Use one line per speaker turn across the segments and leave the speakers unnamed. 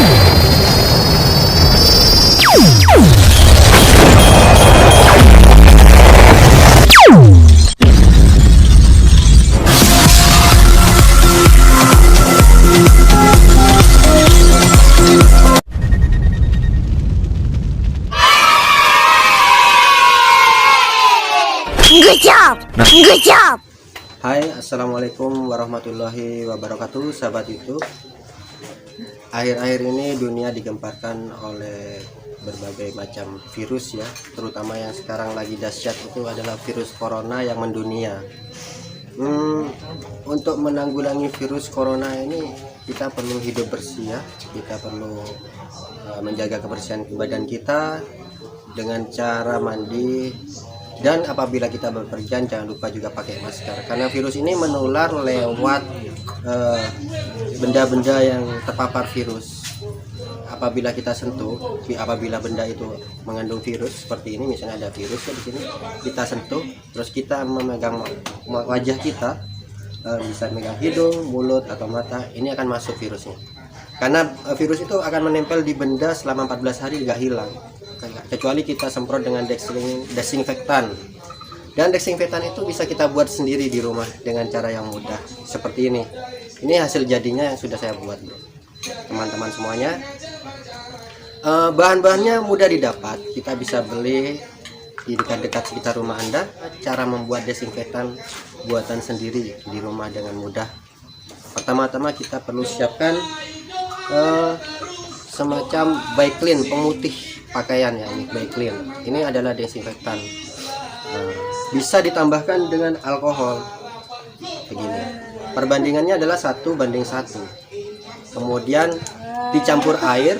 Good job. Good job.
Hai, assalamualaikum warahmatullahi wabarakatuh, sahabat YouTube. Akhir-akhir ini dunia digemparkan oleh berbagai macam virus ya, terutama yang sekarang lagi dahsyat itu adalah virus corona yang mendunia. Untuk menanggulangi virus corona ini kita perlu hidup bersih ya, kita perlu menjaga kebersihan badan kita dengan cara mandi. Dan apabila kita berpergian jangan lupa juga pakai masker, karena virus ini menular lewat benda-benda yang terpapar virus. Apabila kita sentuh, apabila benda itu mengandung virus seperti ini, misalnya ada virus ya di sini, kita sentuh, terus kita memegang wajah kita, bisa memegang hidung, mulut atau mata, ini akan masuk virusnya. Karena virus itu akan menempel di benda selama 14 hari nggak hilang, kecuali kita semprot dengan desinfektan. Dan desinfektan itu bisa kita buat sendiri di rumah dengan cara yang mudah seperti ini. Ini hasil jadinya yang sudah saya buat, teman-teman semuanya. Bahan-bahannya mudah didapat, kita bisa beli di dekat-dekat sekitar rumah Anda. Cara membuat desinfektan buatan sendiri di rumah dengan mudah. Pertama-tama kita perlu siapkan semacam Baiklin, pemutih pakaian ya, ini Baiklin. Ini adalah desinfektan. Bisa ditambahkan dengan alkohol begini. Perbandingannya adalah 1:1. Kemudian dicampur air,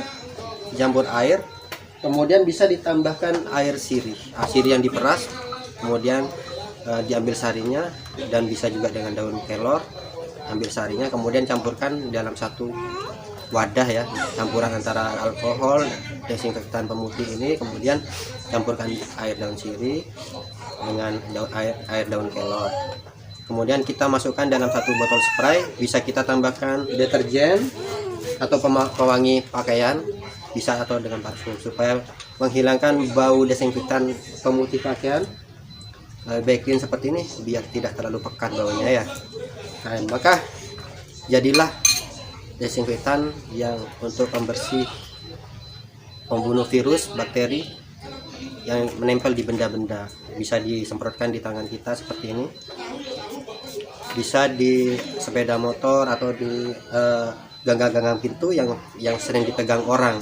kemudian bisa ditambahkan air sirih, sirih yang diperas, kemudian diambil sarinya, dan bisa juga dengan daun kelor, ambil sarinya, kemudian campurkan dalam satu wadah ya, campuran antara alkohol, desinfektan pemutih ini, kemudian campurkan air daun sirih dengan air daun kelor. Kemudian kita masukkan dalam satu botol spray, bisa kita tambahkan deterjen atau pewangi pakaian, bisa, atau dengan parfum, supaya menghilangkan bau desinfektan pemutih pakaian Baiklin seperti ini, biar tidak terlalu pekat baunya ya. Nah, maka jadilah desinfektan yang untuk pembersih, pembunuh virus, bakteri yang menempel di benda-benda. Bisa disemprotkan di tangan kita seperti ini, bisa di sepeda motor atau di ganggang-ganggang pintu yang sering dipegang orang.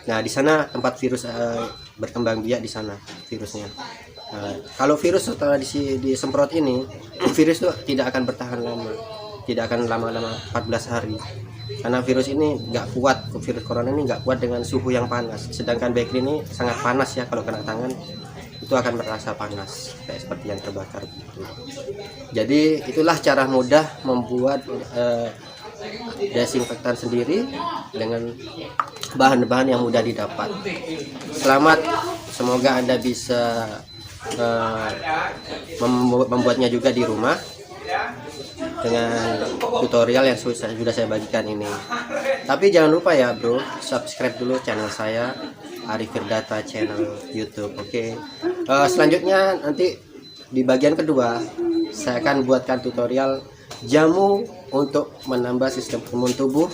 Nah, di sana tempat virus berkembang biak, di sana virusnya. Kalau virus setelah disemprot ini, virus itu tidak akan bertahan lama, tidak akan lama-lama 14 hari. Karena virus ini nggak kuat, virus corona ini nggak kuat dengan suhu yang panas. Sedangkan Baiklin ini sangat panas ya, kalau kena tangan itu akan merasa panas, kayak seperti yang terbakar gitu. Jadi itulah cara mudah membuat desinfektan sendiri dengan bahan-bahan yang mudah didapat. Selamat, semoga Anda bisa membuatnya juga di rumah dengan tutorial yang sudah saya bagikan ini. Tapi jangan lupa ya bro, subscribe dulu channel saya, Arif Firdata channel YouTube. Oke. Selanjutnya nanti di bagian kedua saya akan buatkan tutorial jamu untuk menambah sistem imun tubuh,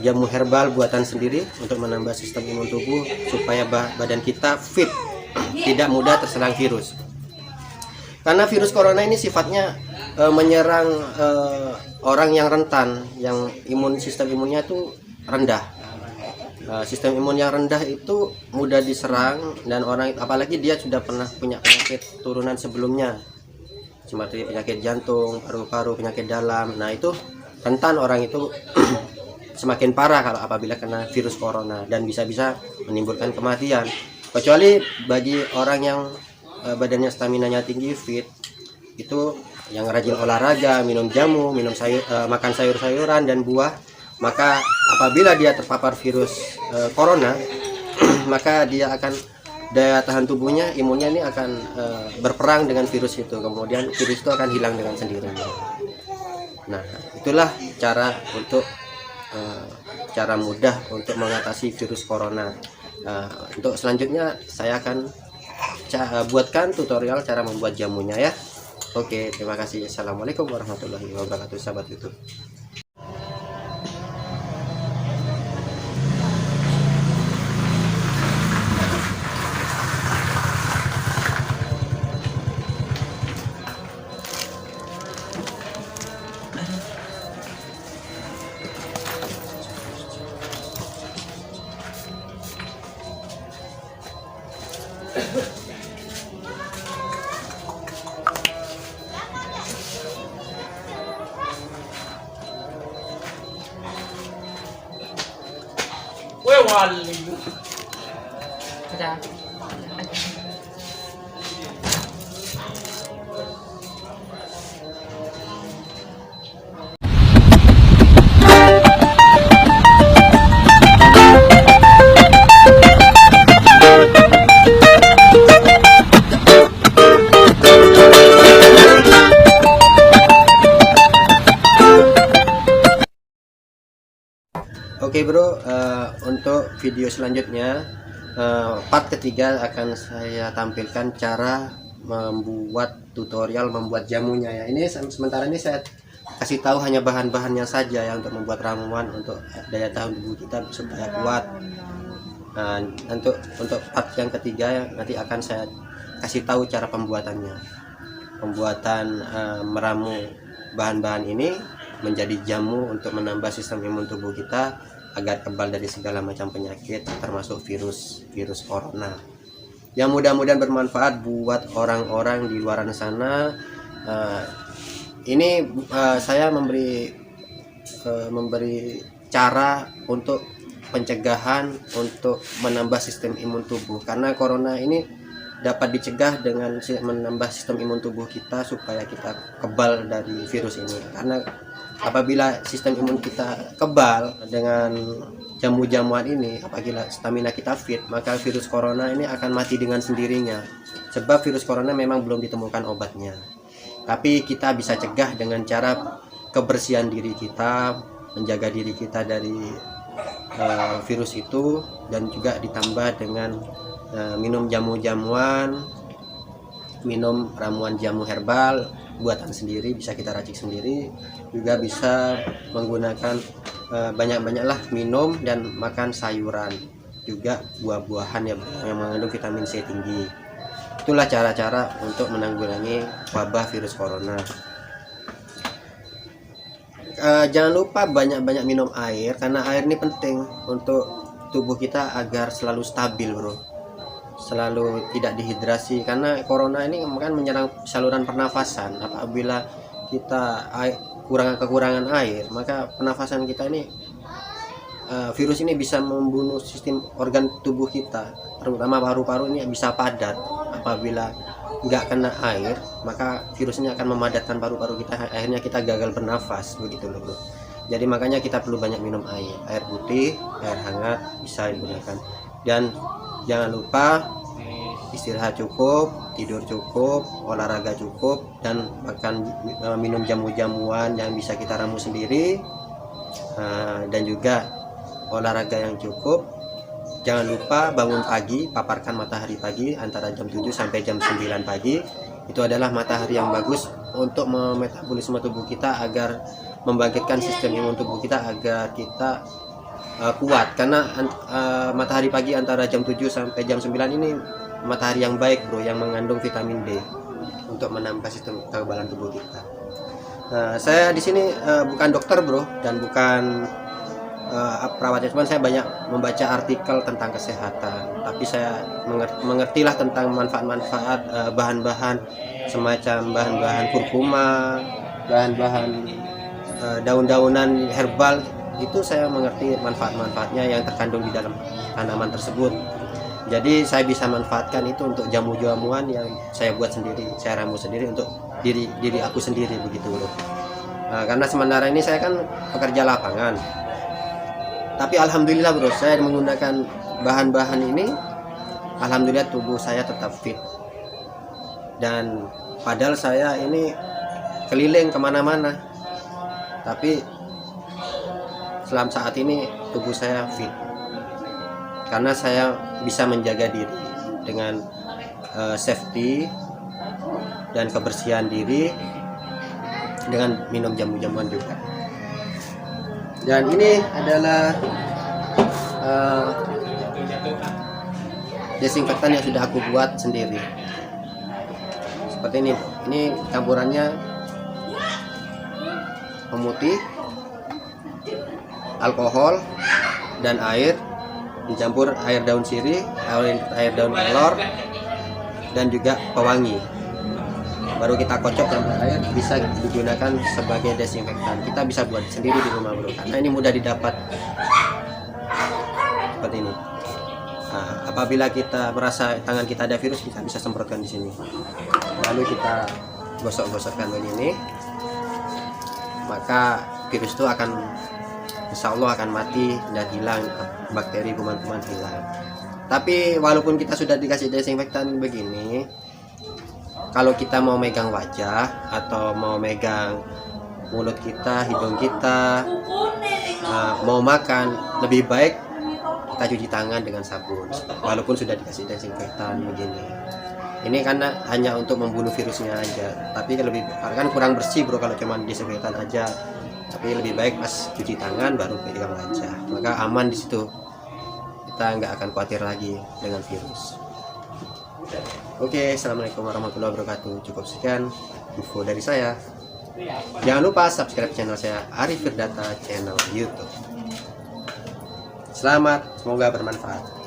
jamu herbal buatan sendiri untuk menambah sistem imun tubuh supaya badan kita fit, tidak mudah terserang virus. Karena virus corona ini sifatnya menyerang orang yang rentan, yang sistem imunnya itu rendah. Sistem imun yang rendah itu mudah diserang, dan orang, apalagi dia sudah pernah punya penyakit turunan sebelumnya, seperti penyakit jantung, paru-paru, penyakit dalam. Nah, itu rentan orang itu semakin parah kalau apabila kena virus corona, dan bisa-bisa menimbulkan kematian. Kecuali bagi orang yang badannya staminanya tinggi, fit, itu yang rajin olahraga, minum jamu, makan sayur-sayuran dan buah, maka apabila dia terpapar virus corona, maka dia akan, daya tahan tubuhnya, imunnya ini akan berperang dengan virus itu, kemudian virus itu akan hilang dengan sendirinya. Nah, itulah cara untuk cara mudah untuk mengatasi virus corona. Untuk selanjutnya saya akan buatkan tutorial cara membuat jamunya ya. Oke, terima kasih. Assalamualaikum warahmatullahi wabarakatuh, sahabat YouTube.
Wali. Ada.
Oke bro, untuk video selanjutnya part ketiga akan saya tampilkan cara membuat tutorial membuat jamunya ya. Ini sementara ini saya kasih tahu hanya bahan-bahannya saja ya untuk membuat ramuan untuk daya tahan tubuh kita supaya kuat. Nah, untuk part yang ketiga nanti akan saya kasih tahu cara pembuatannya, meramu bahan-bahan ini menjadi jamu untuk menambah sistem imun tubuh kita agar kebal dari segala macam penyakit termasuk virus corona. Yang mudah-mudahan bermanfaat buat orang-orang di luar sana. Ini saya memberi cara untuk pencegahan untuk menambah sistem imun tubuh, karena corona ini dapat dicegah dengan menambah sistem imun tubuh kita supaya kita kebal dari virus ini. Karena apabila sistem imun kita kebal dengan jamu-jamuan ini, apabila stamina kita fit, maka virus corona ini akan mati dengan sendirinya. Sebab virus corona memang belum ditemukan obatnya. Tapi kita bisa cegah dengan cara kebersihan diri kita, menjaga diri kita dari virus itu, dan juga ditambah dengan minum jamu-jamuan, minum ramuan jamu herbal buatan sendiri, bisa kita racik sendiri. Juga bisa menggunakan banyak-banyaklah minum dan makan sayuran, juga buah-buahan yang mengandung vitamin C tinggi. Itulah cara-cara untuk menanggulangi wabah virus corona. Jangan lupa banyak-banyak minum air, karena air ini penting untuk tubuh kita agar selalu stabil bro, selalu tidak dehidrasi. Karena corona ini kan menyerang saluran pernafasan. Apabila kita kekurangan air, maka pernafasan kita ini virus ini bisa membunuh sistem organ tubuh kita, terutama paru-paru ini bisa padat. Apabila nggak kena air, maka virus ini akan memadatkan paru-paru kita, akhirnya kita gagal bernafas, begitu loh bro. Jadi makanya kita perlu banyak minum air putih, air hangat bisa digunakan. Dan jangan lupa istirahat cukup, tidur cukup, olahraga cukup, dan minum jamu-jamuan yang bisa kita ramu sendiri, dan juga olahraga yang cukup. Jangan lupa bangun pagi, paparkan matahari pagi antara jam 7 sampai jam 9 pagi. Itu adalah matahari yang bagus untuk metabolisme tubuh kita, agar membangkitkan sistem imun tubuh kita agar kita kuat. Karena matahari pagi antara jam 7 sampai jam 9 ini matahari yang baik bro, yang mengandung vitamin D untuk menambah sistem kekebalan tubuh kita. Saya di sini bukan dokter bro, dan bukan perawatnya, cuman saya banyak membaca artikel tentang kesehatan, tapi saya mengertilah tentang manfaat-manfaat bahan-bahan semacam bahan-bahan kurkuma, bahan-bahan daun-daunan herbal. Itu saya mengerti manfaat-manfaatnya yang terkandung di dalam tanaman tersebut. Jadi saya bisa manfaatkan itu untuk jamu-jamuan yang saya buat sendiri, saya ramu sendiri untuk diri aku sendiri, begitu loh. Karena sementara ini saya kan pekerja lapangan, tapi alhamdulillah bro, saya menggunakan bahan-bahan ini, alhamdulillah tubuh saya tetap fit. Dan padahal saya ini keliling kemana-mana, tapi selama saat ini tubuh saya fit karena saya bisa menjaga diri dengan safety dan kebersihan diri dengan minum jamu-jamuan juga. Dan ini adalah desinfektan yang sudah aku buat sendiri. Seperti ini. Ini campurannya pemutih, alkohol, dan air, dicampur air daun sirih, air daun kelor, dan juga pewangi. Baru kita kocok campur air, bisa digunakan sebagai desinfektan. Kita bisa buat sendiri di rumah bro, karena ini mudah didapat. Seperti ini. Nah, apabila kita merasa tangan kita ada virus, kita bisa semprotkan di sini. Lalu kita gosok-gosokkan begini, maka virus itu akan, insya Allah akan mati dan hilang, bakteri kuman-kuman hilang. Tapi walaupun kita sudah dikasih desinfektan begini, kalau kita mau megang wajah atau mau megang mulut kita, hidung kita, mau makan, lebih baik kita cuci tangan dengan sabun walaupun sudah dikasih desinfektan begini. Ini karena hanya untuk membunuh virusnya aja, tapi lebih kan kurang bersih bro kalau cuma desinfektan aja. Tapi lebih baik pas cuci tangan baru pegang wajah, maka aman di situ. Kita nggak akan khawatir lagi dengan virus. Oke, assalamualaikum warahmatullahi wabarakatuh. Cukup sekian info dari saya. Jangan lupa subscribe channel saya Arif Firdata channel YouTube. Selamat, semoga bermanfaat.